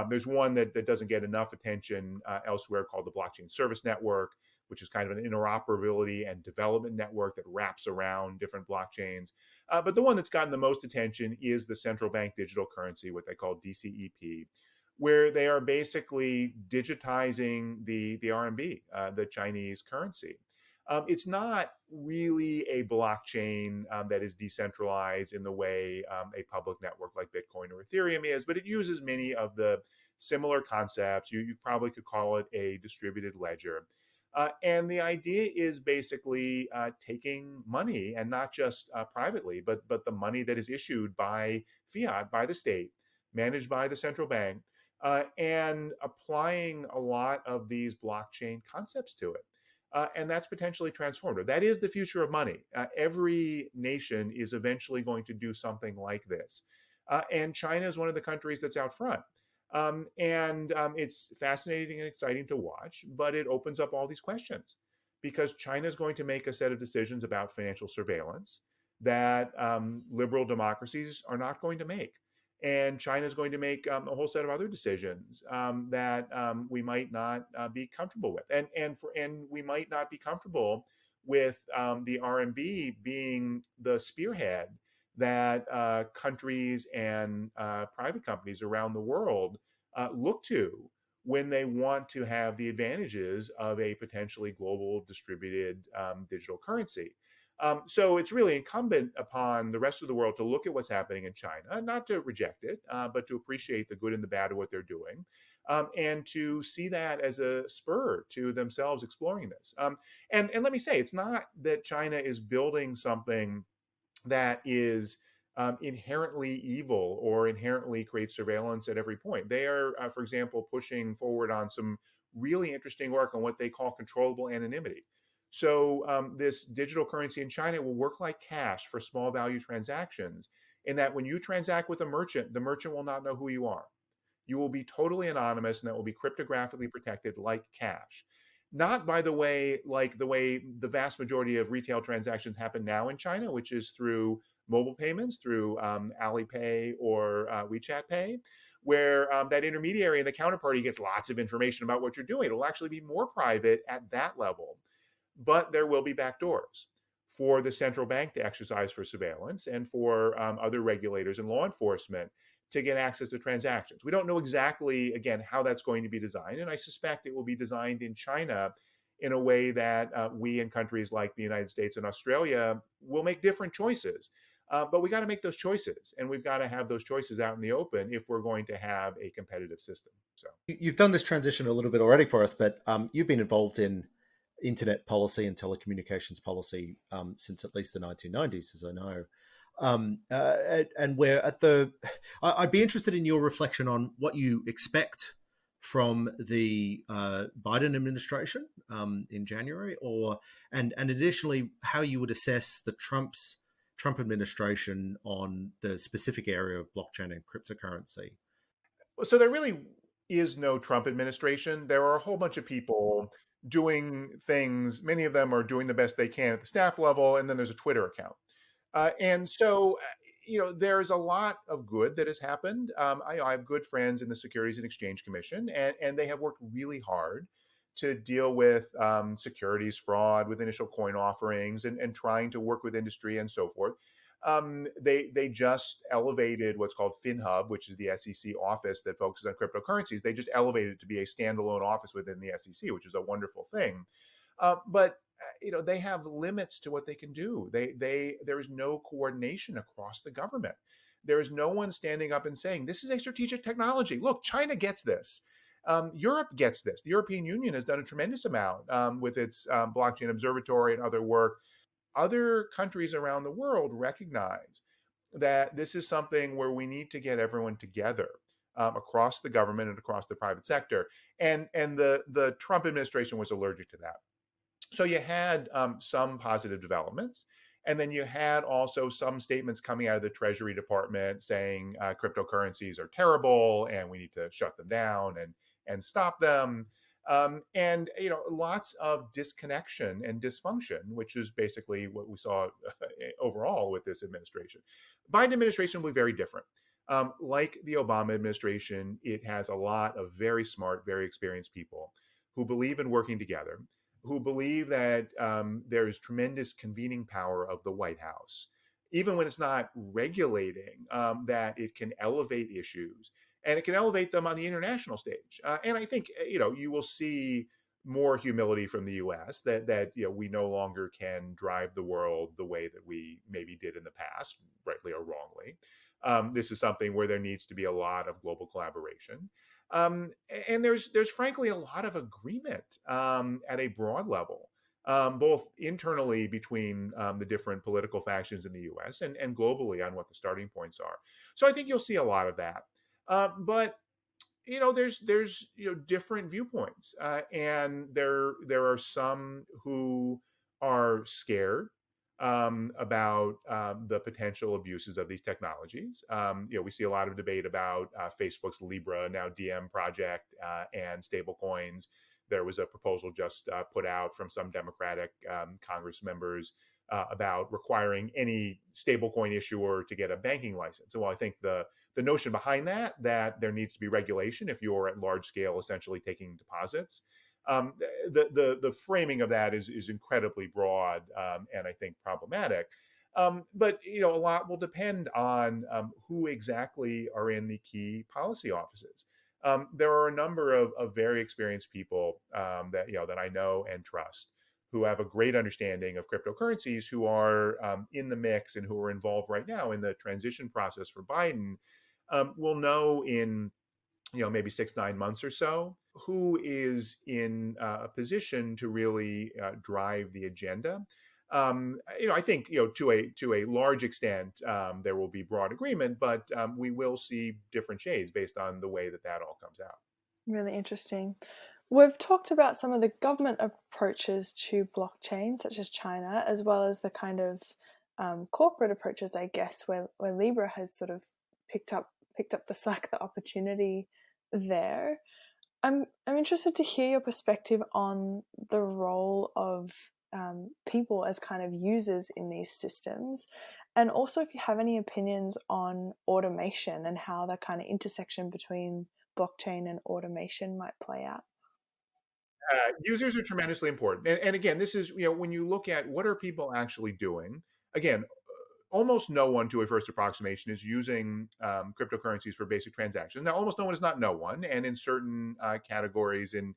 There's one that doesn't get enough attention elsewhere, called the Blockchain Service Network, which is kind of an interoperability and development network that wraps around different blockchains. But the one that's gotten the most attention is the central bank digital currency, what they call DCEP, where they are basically digitizing the RMB, the Chinese currency. It's not really a blockchain that is decentralized in the way a public network like Bitcoin or Ethereum is, but it uses many of the similar concepts. You probably could call it a distributed ledger. And the idea is basically taking money, and not just privately, but the money that is issued by fiat, by the state, managed by the central bank, and applying a lot of these blockchain concepts to it. And that's potentially transformative. That is the future of money. Every nation is eventually going to do something like this. And China is one of the countries that's out front. It's fascinating and exciting to watch, but it opens up all these questions, because China is going to make a set of decisions about financial surveillance that liberal democracies are not going to make. And China is going to make a whole set of other decisions that we might not be comfortable with, and we might not be comfortable with the RMB being the spearhead that countries and private companies around the world look to when they want to have the advantages of a potentially global distributed digital currency. So it's really incumbent upon the rest of the world to look at what's happening in China, not to reject it, but to appreciate the good and the bad of what they're doing, and to see that as a spur to themselves exploring this. And let me say, it's not that China is building something that is inherently evil or inherently creates surveillance at every point. They are, for example, pushing forward on some really interesting work on what they call controllable anonymity. So this digital currency in China will work like cash for small value transactions, in that when you transact with a merchant, the merchant will not know who you are. You will be totally anonymous, and that will be cryptographically protected like cash. Not, by the way, like the way the vast majority of retail transactions happen now in China, which is through mobile payments, through Alipay or WeChat Pay, where that intermediary and the counterparty gets lots of information about what you're doing. It will actually be more private at that level, but there will be backdoors for the central bank to exercise for surveillance, and for other regulators and law enforcement to get access to transactions. We don't know exactly, again, how that's going to be designed, and I suspect it will be designed in China in a way that we in countries like the United States and Australia will make different choices. But we got to make those choices, and we've got to have those choices out in the open if we're going to have a competitive system. So you've done this transition a little bit already for us, but you've been involved in internet policy and telecommunications policy since at least the 1990s, as I know. And we're at the. I'd be interested in your reflection on what you expect from the Biden administration in January, and additionally how you would assess the Trump administration on the specific area of blockchain and cryptocurrency. So there really is no Trump administration. There are a whole bunch of people doing things. Many of them are doing the best they can at the staff level, and then there's a Twitter account. And so, there's a lot of good that has happened. I have good friends in the Securities and Exchange Commission, and they have worked really hard to deal with securities fraud, with initial coin offerings, and trying to work with industry and so forth. They just elevated what's called FinHub, which is the SEC office that focuses on cryptocurrencies. They just elevated it to be a standalone office within the SEC, which is a wonderful thing. But they have limits to what they can do. There is no coordination across the government. There is no one standing up and saying, this is a strategic technology. Look, China gets this. Europe gets this. The European Union has done a tremendous amount with its blockchain observatory and other work. Other countries around the world recognize that this is something where we need to get everyone together across the government and across the private sector. And the Trump administration was allergic to that. So you had some positive developments, and then you had also some statements coming out of the Treasury Department saying cryptocurrencies are terrible and we need to shut them down and stop them. And lots of disconnection and dysfunction, which is basically what we saw overall with this administration. Biden administration will be very different. Like the Obama administration, it has a lot of very smart, very experienced people who believe in working together, who believe that there is tremendous convening power of the White House, even when it's not regulating, that it can elevate issues, and it can elevate them on the international stage. And I think you will see more humility from the U.S. that we no longer can drive the world the way that we maybe did in the past, rightly or wrongly. This is something where there needs to be a lot of global collaboration. And there's frankly a lot of agreement at a broad level, both internally between the different political factions in the U.S. and globally on what the starting points are. So I think you'll see a lot of that. But there's different viewpoints, and there are some who are scared about the potential abuses of these technologies. We see a lot of debate about Facebook's Libra, now DM project, and stablecoins. There was a proposal just put out from some Democratic Congress members about requiring any stablecoin issuer to get a banking license. And while I think the notion behind that there needs to be regulation if you're at large scale essentially taking deposits, the framing of that is incredibly broad and I think problematic. But a lot will depend on who exactly are in the key policy offices. There are a number of very experienced people that that I know and trust who have a great understanding of cryptocurrencies, who are in the mix and who are involved right now in the transition process for Biden. Will know in maybe 6 9 months or so who is in a position to really drive the agenda. I think to a large extent there will be broad agreement, but we will see different shades based on the way that that all comes out. Really interesting. We've talked about some of the government approaches to blockchain, such as China, as well as the kind of corporate approaches, I guess, where Libra has sort of picked up the slack, the opportunity there. I'm interested to hear your perspective on the role of people as kind of users in these systems, and also if you have any opinions on automation and how that kind of intersection between blockchain and automation might play out. Users are tremendously important, and again, this is when you look at what are people actually doing. Again, almost no one, to a first approximation, is using cryptocurrencies for basic transactions. Now, almost no one is not no one, and in certain categories, in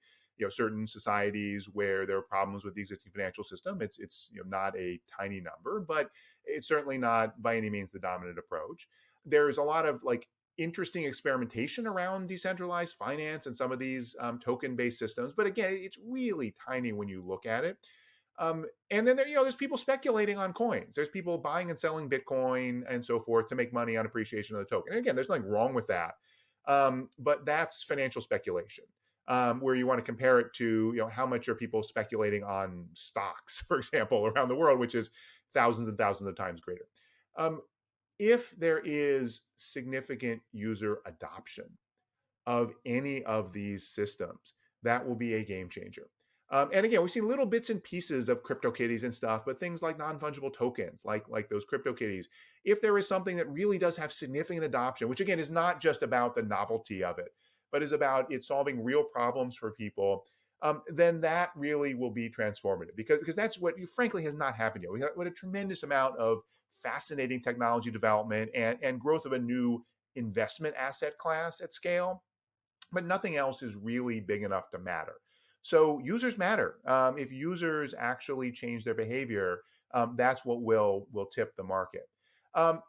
certain societies where there are problems with the existing financial system, it's not a tiny number, but it's certainly not by any means the dominant approach. There's a lot of interesting experimentation around decentralized finance and some of these token-based systems, but again, it's really tiny when you look at it. And then there's people speculating on coins. There's people buying and selling Bitcoin and so forth to make money on appreciation of the token. And again, there's nothing wrong with that, but that's financial speculation. Where you want to compare it to, how much are people speculating on stocks, for example, around the world, which is thousands and thousands of times greater. If there is significant user adoption of any of these systems, that will be a game changer. And again, we've seen little bits and pieces of CryptoKitties and stuff, but things like non-fungible tokens, like those CryptoKitties, if there is something that really does have significant adoption, which again is not just about the novelty of it, but is about it solving real problems for people, then that really will be transformative, because that's what frankly has not happened yet. We had a tremendous amount of fascinating technology development and growth of a new investment asset class at scale, but nothing else is really big enough to matter. So users matter. If users actually change their behavior, that's what will tip the market.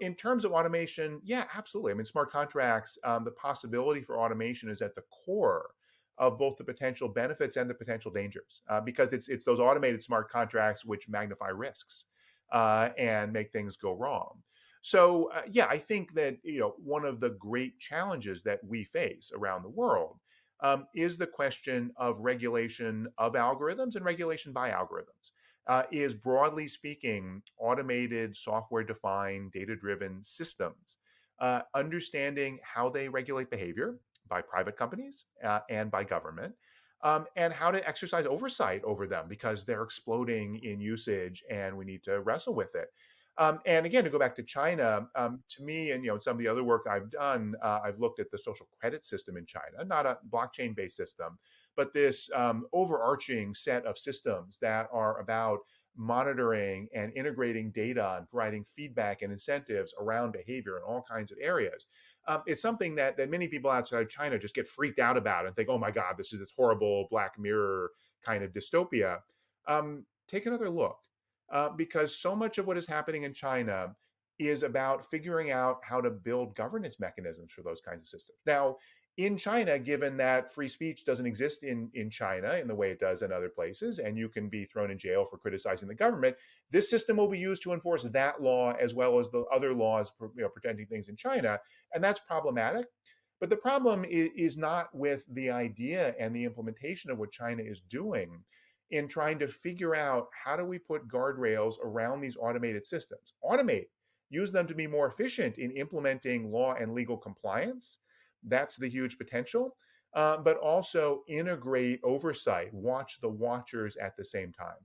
In terms of automation, yeah, absolutely. I mean, smart contracts, the possibility for automation is at the core of both the potential benefits and the potential dangers, because it's those automated smart contracts which magnify risks and make things go wrong. So yeah, I think that one of the great challenges that we face around the world is the question of regulation of algorithms and regulation by algorithms. Is broadly speaking, automated, software-defined, data-driven systems, understanding how they regulate behavior by private companies and by government, and how to exercise oversight over them, because they're exploding in usage and we need to wrestle with it. And again, to go back to China, to me, and some of the other work I've done, I've looked at the social credit system in China, not a blockchain-based system, but this overarching set of systems that are about monitoring and integrating data and providing feedback and incentives around behavior in all kinds of areas. It's something that many people outside of China just get freaked out about and think, oh my God, this is this horrible Black Mirror kind of dystopia. Take another look, because so much of what is happening in China is about figuring out how to build governance mechanisms for those kinds of systems. Now, in China, given that free speech doesn't exist in China in the way it does in other places, and you can be thrown in jail for criticizing the government, this system will be used to enforce that law as well as the other laws protecting things in China, and that's problematic. But the problem is not with the idea and the implementation of what China is doing in trying to figure out how do we put guardrails around these automated systems. Automate, use them to be more efficient in implementing law and legal compliance. That's the huge potential. But also integrate oversight, watch the watchers at the same time.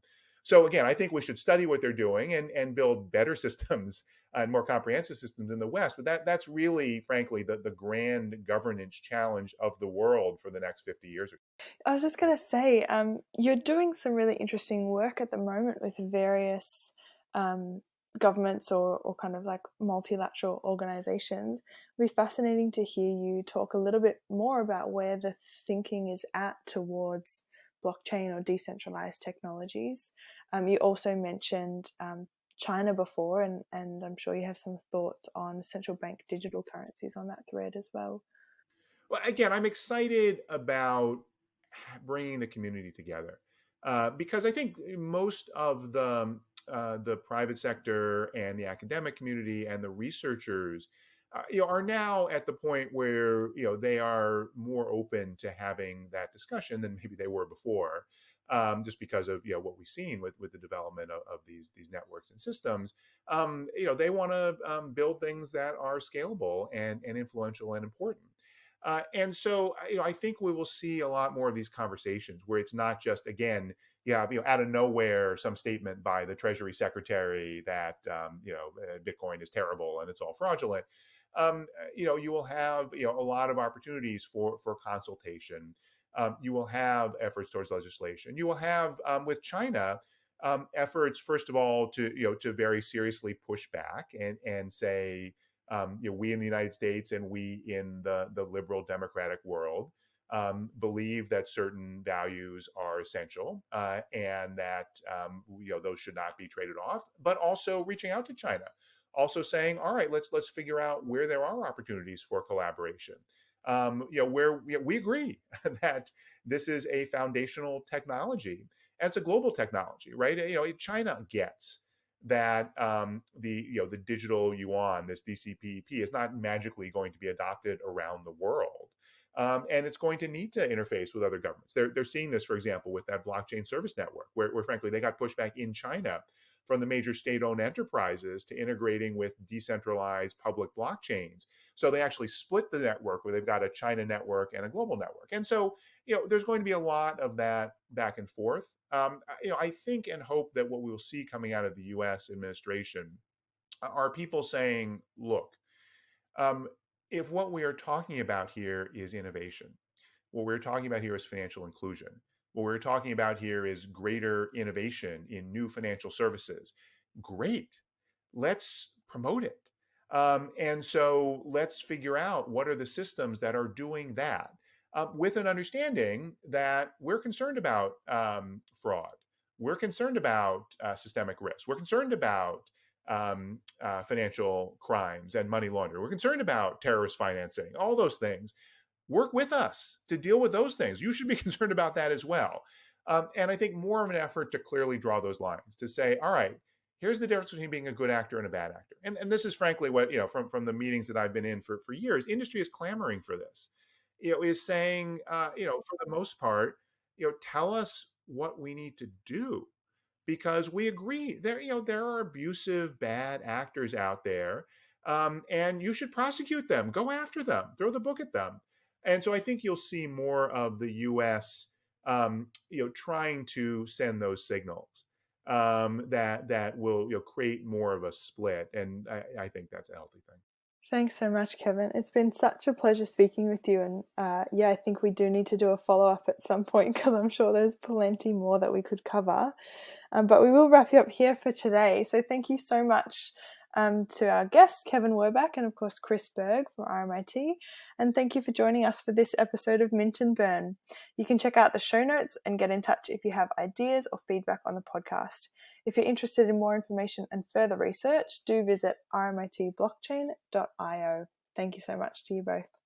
So again, I think we should study what they're doing and build better systems and more comprehensive systems in the West. But that's really, frankly, the grand governance challenge of the world for the next 50 years or so. I was just going to say, you're doing some really interesting work at the moment with various governments or kind of like multilateral organizations. It'd be fascinating to hear you talk a little bit more about where the thinking is at towards blockchain or decentralized technologies. You also mentioned China before, and I'm sure you have some thoughts on central bank digital currencies on that thread as well. Well, again, I'm excited about bringing the community together because I think most of the private sector and the academic community and the researchers, are now at the point where they are more open to having that discussion than maybe they were before, just because of what we've seen with the development of these networks and systems. They want to build things that are scalable and influential and important. And so, I think we will see a lot more of these conversations where it's not just, again, out of nowhere, some statement by the Treasury Secretary that Bitcoin is terrible and it's all fraudulent. You will have a lot of opportunities for consultation. You will have efforts towards legislation. You will have with China efforts, first of all, to very seriously push back and say, we in the United States and we in the liberal democratic world believe that certain values are essential and that those should not be traded off. But also reaching out to China, also saying, all right, let's figure out where there are opportunities for collaboration. Where we agree that this is a foundational technology and it's a global technology, right? China gets that the digital yuan, this DCPP, is not magically going to be adopted around the world, and it's going to need to interface with other governments. They're seeing this, for example, with that blockchain service network, where frankly they got pushback in China from the major state-owned enterprises to integrating with decentralized public blockchains. So they actually split the network where they've got a China network and a global network. And so, there's going to be a lot of that back and forth. I think and hope that what we will see coming out of the U.S. administration are people saying, look, um, if what we are talking about here is innovation, what we're talking about here is financial inclusion, what we're talking about here is greater innovation in new financial services, great. Let's promote it. And so let's figure out what are the systems that are doing that, with an understanding that we're concerned about fraud. We're concerned about systemic risk. We're concerned about financial crimes and money laundering. We're concerned about terrorist financing, all those things. Work with us to deal with those things. You should be concerned about that as well. And I think more of an effort to clearly draw those lines, to say, all right, here's the difference between being a good actor and a bad actor. And this is frankly what, from the meetings that I've been in for years, industry is clamoring for this, is saying, for the most part, tell us what we need to do, because we agree there are abusive, bad actors out there, and you should prosecute them, go after them, throw the book at them. And so I think you'll see more of the U.S. Trying to send those signals that will create more of a split, and I think that's a healthy thing. Thanks so much, Kevin. It's been such a pleasure speaking with you. And I think we do need to do a follow-up at some point, because I'm sure there's plenty more that we could cover. But we will wrap you up here for today. So thank you so much to our guests, Kevin Werbeck, and of course Chris Berg from RMIT. And thank you for joining us for this episode of Mint and Burn. You can check out the show notes and get in touch if you have ideas or feedback on the podcast. If you're interested in more information and further research, do visit rmitblockchain.io. Thank you so much to you both.